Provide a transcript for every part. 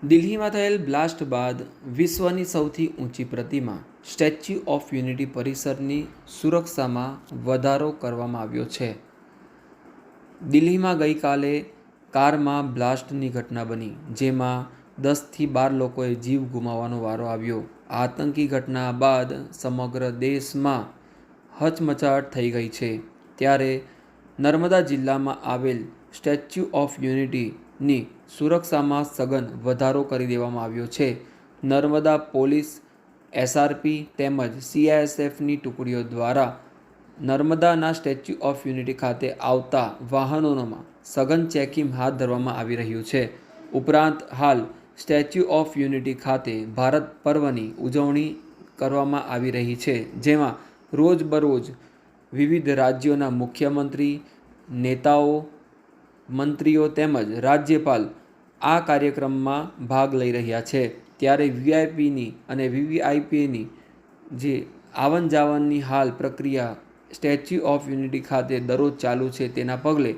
દિલ્હીમાં થયેલ બ્લાસ્ટ બાદ વિશ્વની સૌથી ઊંચી પ્રતિમા સ્ટેચ્યુ ઓફ યુનિટી પરિસરની સુરક્ષામાં વધારો કરવામાં આવ્યો છે. દિલ્હીમાં ગઈકાલે કારમાં બ્લાસ્ટની ઘટના બની, જેમાં 10થી 12 લોકોએ જીવ ગુમાવવાનો વારો આવ્યો. આ આતંકી ઘટના બાદ સમગ્ર દેશમાં હચમચાટ થઈ ગઈ છે. ત્યારે નર્મદા જિલ્લામાં આવેલ સ્ટેચ્યુ ઓફ યુનિટીની સુરક્ષામાં સઘન વધારો કરી દેવામાં આવ્યો છે. નર્મદા પોલીસ, એસઆરપી તેમજ સીઆઈએસએફની ટુકડીઓ દ્વારા નર્મદાના સ્ટેચ્યુ ઓફ યુનિટી ખાતે આવતા વાહનોમાં સઘન ચેકિંગ હાથ ધરવામાં આવી રહ્યું છે. ઉપરાંત હાલ સ્ટેચ્યુ ઓફ યુનિટી ખાતે ભારત પર્વની ઉજવણી કરવામાં આવી રહી છે, જેમાં રોજબરોજ વિવિધ રાજ્યોના મુખ્યમંત્રી, નેતાઓ, મંત્રીઓ તેમજ રાજ્યપાલ આ કાર્યક્રમમાં ભાગ લઈ રહ્યા છે. ત્યારે વીઆઈપીની અને વીવીઆઈપીની જે આવન જાવનની હાલ પ્રક્રિયા સ્ટેચ્યુ ઓફ યુનિટી ખાતે દરરોજ ચાલુ છે, તેના પગલે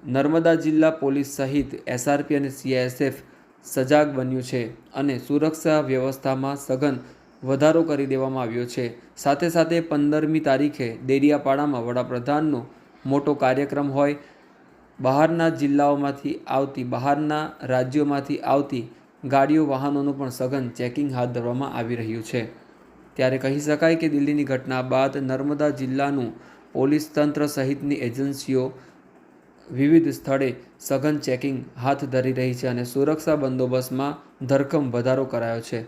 નર્મદા જિલ્લા પોલીસ સહિત એસઆરપી અને સીઆઈએસએફ સજાગ બન્યું છે અને સુરક્ષા વ્યવસ્થામાં સઘન વધારો કરી દેવામાં આવ્યો છે. સાથે સાથે 15મી તારીખે દેડિયાપાડામાં વડાપ્રધાનનો મોટો કાર્યક્રમ હોય, બહારના જિલ્લાઓમાંથી આવતી, બહારના રાજ્યોમાંથી આવતી ગાડીઓ, વાહનોનું પણ સઘન ચેકિંગ હાથ ધરવામાં આવી રહ્યું છે. ત્યારે કહી શકાય કે દિલ્હીની ઘટના બાદ નર્મદા જિલ્લાનું પોલીસ તંત્ર સહિતની એજન્સીઓ વિવિધ સ્થળે સઘન ચેકિંગ હાથ ધરી રહી છે અને સુરક્ષા બંદોબસ્તમાં ધરખમ વધારો કરાયો છે.